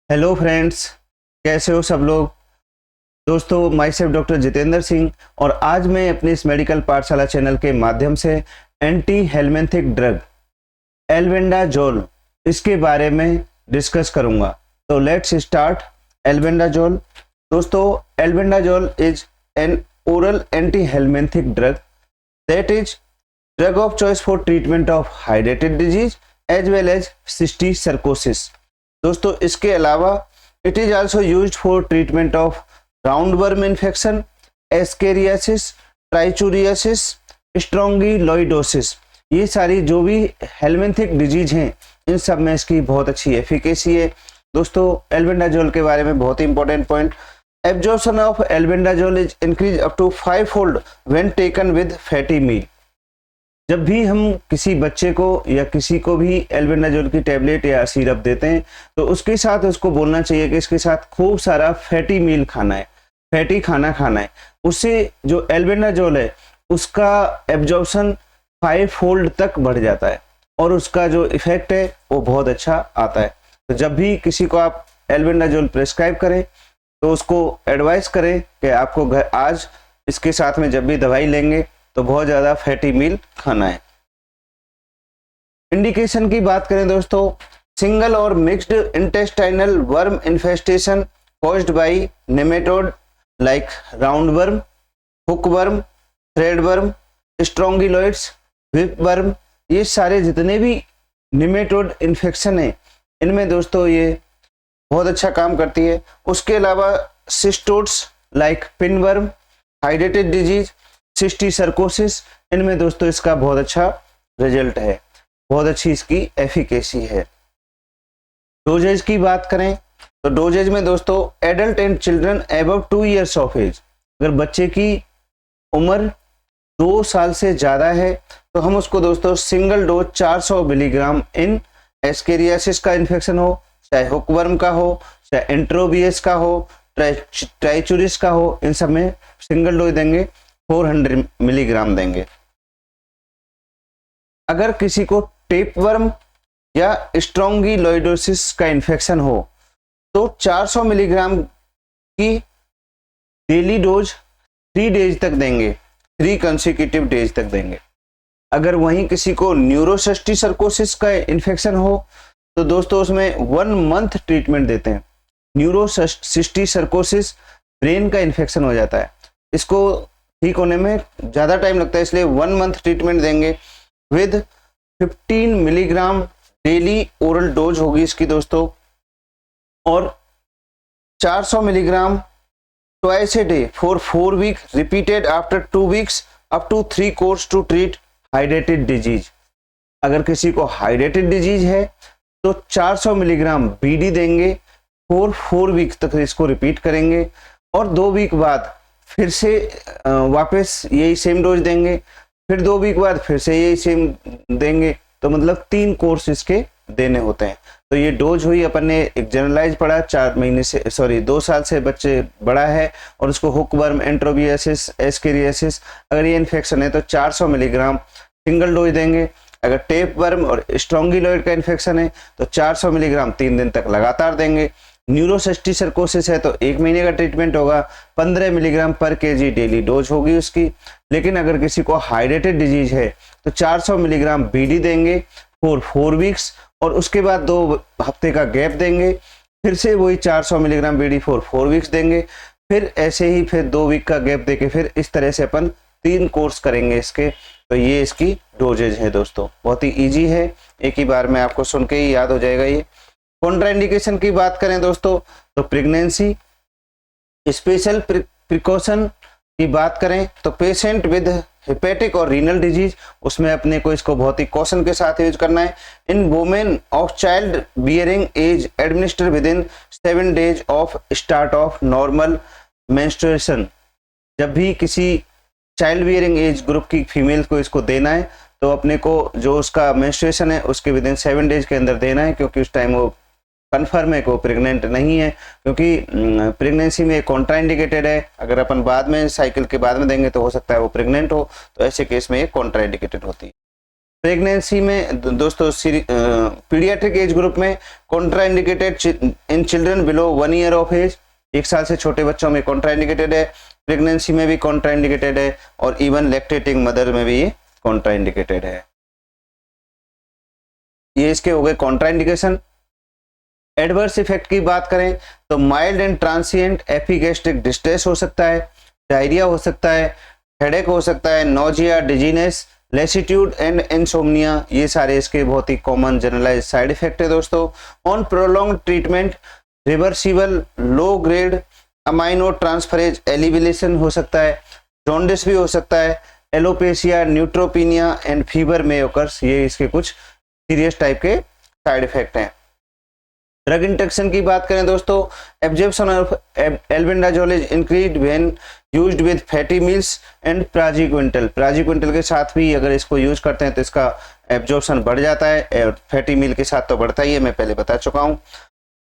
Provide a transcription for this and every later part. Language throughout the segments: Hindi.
हेलो फ्रेंड्स, कैसे हो सब लोग। दोस्तों, my self doctor Jitendra Singh और आज मैं अपने इस मेडिकल पाठशाला चैनल के माध्यम से एंटी हेलमिंथिक ड्रग एल्बेंडाजोल इसके बारे में डिस्कस करूंगा। तो लेट्स स्टार्ट। एल्बेंडाजोल दोस्तों, albendazole is an oral anti helminthic drug that is drug of choice for treatment of हाइड्रेटेड disease as well as cysticercosis. दोस्तों, इसके अलावा it is also used for treatment of roundworm infection, ascariasis, trichuriasis, strongyloidosis. ये सारी जो भी हेलमिंथिक डिजीज हैं, इन सब में इसकी बहुत अच्छी एफिकेसी है। दोस्तों, एल्बेंडाजोल के बारे में बहुत ही important point, absorption of albendazole is increase up to 5 fold when taken with fatty meal. जब भी हम किसी बच्चे को या किसी को भी एल्बेंडाजोल की टैबलेट या सिरप देते हैं तो उसके साथ उसको बोलना चाहिए कि इसके साथ खूब सारा फैटी मील खाना है, फैटी खाना खाना है। उससे जो एल्बेंडाजोल है उसका एब्जॉर्प्शन 5 फोल्ड तक बढ़ जाता है और उसका जो इफेक्ट है वो बहुत अच्छा आता है। तो जब भी किसी को आप एल्बेंडाजोल प्रेस्क्राइब करें तो उसको एडवाइस करें कि आपको घर आज इसके साथ में जब भी दवाई लेंगे तो बहुत ज़्यादा फैटी मील खाना है। इंडिकेशन की बात करें दोस्तों, सिंगल और mixed intestinal worm infestation caused by nematode like roundworm, hookworm, threadworm, strongyloides, whipworm, ये सारे जितने भी नेमेटोड इन्फेक्शन है इनमें दोस्तों ये बहुत अच्छा काम करती है। उसके अलावा सिस्टोड्स लाइक पिनवर्म, हाइड्रेटेड डिजीज, सिस्टिक सर्कोसिस, इनमें दोस्तों इसका बहुत अच्छा रिजल्ट है, बहुत अच्छी इसकी एफिकेसी है। डोजेज की बात करें तो डोजेज में दोस्तों adult and children above 2 years of age, अगर बच्चे की उम्र 2 साल से ज़्यादा है तो हम उसको दोस्तों सिंगल डोज 400 मिलीग्राम इन एस्केरियासिस का इन्फेक्शन हो, चाहे हुकवर्म का हो, चाहे एंट्रोबियस का हो, ट्राइचूरिस का हो, इन सब में सिंगल डोज देंगे, 400 मिलीग्राम देंगे। अगर किसी को टेपवर्म या स्ट्रोंगिलोइडोसिस का इन्फेक्शन हो तो 400 मिलीग्राम की डेली डोज 3 डेज तक देंगे, 3 कंसेक्यूटिव डेज तक देंगे। अगर वहीं किसी को न्यूरोसिस्टिक सर्कोसिस का इन्फेक्शन हो तो दोस्तों उसमें 1 मंथ ट्रीटमेंट देते हैं। न्यूरोसिस्टिक सर्कोसिस ब्रेन का इन्फेक्शन हो जाता है, इसको ठीक होने में ज़्यादा टाइम लगता है, इसलिए 1 मंथ ट्रीटमेंट देंगे with 15 milligram daily oral dose होगी इसकी दोस्तों, और 400 milligram twice a day for 4 week repeated after 2 weeks up to 3 course to treat हाइड्रेटेड डिजीज। अगर किसी को हाइड्रेटेड डिजीज है तो 400 मिलीग्राम बीडी देंगे, 4 वीक तक इसको रिपीट करेंगे और 2 वीक बाद फिर से वापस यही सेम डोज देंगे, फिर 2 वीक बाद फिर से यही सेम देंगे, तो मतलब 3 कोर्स इसके देने होते हैं। तो ये डोज हुई, अपन ने एक जनरलाइज पढ़ा, 2 साल से बच्चे बड़ा है और उसको हुकवर्म, एंट्रोबियासिस, एस्केरियासिस, अगर ये इन्फेक्शन है तो 400 मिलीग्राम सिंगल डोज देंगे। अगर टेपवर्म और स्ट्रोंगिलोइड का इन्फेक्शन है तो 400 मिलीग्राम 3 दिन तक लगातार देंगे। न्यूरोसिस्टिक सर्कोसिस है तो 1 महीने का ट्रीटमेंट होगा, 15 मिलीग्राम पर केजी डेली डोज होगी उसकी। लेकिन अगर किसी को हाइड्रेटेड डिजीज है तो 400 मिलीग्राम बीडी देंगे फॉर 4 वीक्स और उसके बाद 2 हफ्ते का गैप देंगे, फिर से वही 400 मिलीग्राम बीडी फॉर 4 वीक्स देंगे, फिर ऐसे ही फिर 2 वीक का गैप देके फिर इस तरह से अपन 3 कोर्स करेंगे इसके। तो ये इसकी डोजेज है दोस्तों, बहुत ही ईजी है, एक ही बार में आपको सुन के ही याद हो जाएगा ये। कॉन्ट्राइंडिकेशन की बात करें दोस्तों तो प्रेगनेंसी, स्पेशल प्रिकॉशन की बात करें तो पेशेंट विद हेपेटिक और रीनल डिजीज, उसमें अपने को इसको बहुत ही कॉशन के साथ यूज करना है। In women of child bearing age administer with in 7 days of start of normal menstruation. जब भी किसी चाइल्ड बियरिंग एज ग्रुप की फीमेल को इसको देना है तो अपने को जो उसका मेंस्ट्रुएशन है उसके विद इन 7 डेज के अंदर देना है, क्योंकि उस टाइम वो कन्फर्म है कि वो प्रेग्नेंट नहीं है, क्योंकि प्रेगनेंसी में कॉन्ट्राइंडिकेटेड है। अगर अपन बाद में साइकिल के बाद में देंगे तो हो सकता है वो प्रेग्नेंट हो, तो ऐसे केस में ये कॉन्ट्राइंडिकेटेड होती है। प्रेगनेंसी में दोस्तों पीडियाट्रिक एज ग्रुप में contraindicated in children below 1 year of age, 1 साल से छोटे बच्चों में कॉन्ट्राइंडिकेटेड है, प्रेगनेंसी में भी कॉन्ट्राइंडिकेटेड है और इवन लैक्टेटिंग मदर में भी ये कॉन्ट्राइंडिकेटेड है। ये इसके हो गए कॉन्ट्राइंडिकेशन। एडवर्स इफेक्ट की बात करें तो mild and transient epigastric distress हो सकता है, डायरिया हो सकता है, हेडेक हो सकता है, nausea, dizziness, lassitude and insomnia, ये सारे इसके बहुत ही कॉमन जनरलाइज साइड इफेक्ट है दोस्तों। On prolong treatment reversible low grade amino transferase elevation हो सकता है, जॉन्डिस भी हो सकता है, एलोपेशिया, न्यूट्रोपिनिया एंड फीवर में ओकर्स, ये इसके कुछ सीरियस टाइप के साइड इफेक्ट हैं। ड्रग इंटरेक्शन की बात करें दोस्तों, absorption of albendazole is increased when used with fatty meals and प्राजिक्विंटल, प्राजिक्विंटल के साथ भी अगर इसको यूज करते हैं तो इसका एब्जॉर्प्शन बढ़ जाता है, और फैटी मील के साथ तो बढ़ता ही है, मैं पहले बता चुका हूँ।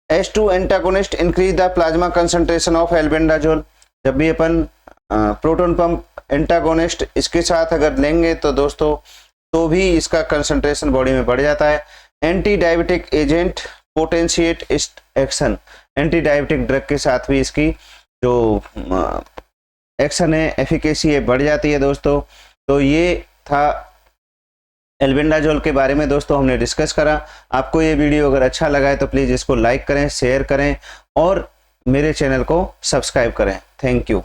H2 antagonist increase the plasma concentration of albendazole, जब भी अपन प्रोटॉन पंप एंटागोनिस्ट इसके साथ अगर लेंगे तो दोस्तों तो भी इसका कंसंट्रेशन बॉडी में बढ़ जाता है। Anti diabetic agent potentiate action, anti diabetic drug के साथ भी इसकी जो एक्शन है, एफिकेसी है, बढ़ जाती है दोस्तों। तो ये था एल्बेंडाजोल के बारे में दोस्तों हमने डिस्कस करा। आपको ये वीडियो अगर अच्छा लगा है तो प्लीज़ इसको लाइक करें, शेयर करें और मेरे चैनल को सब्सक्राइब करें। Thank you.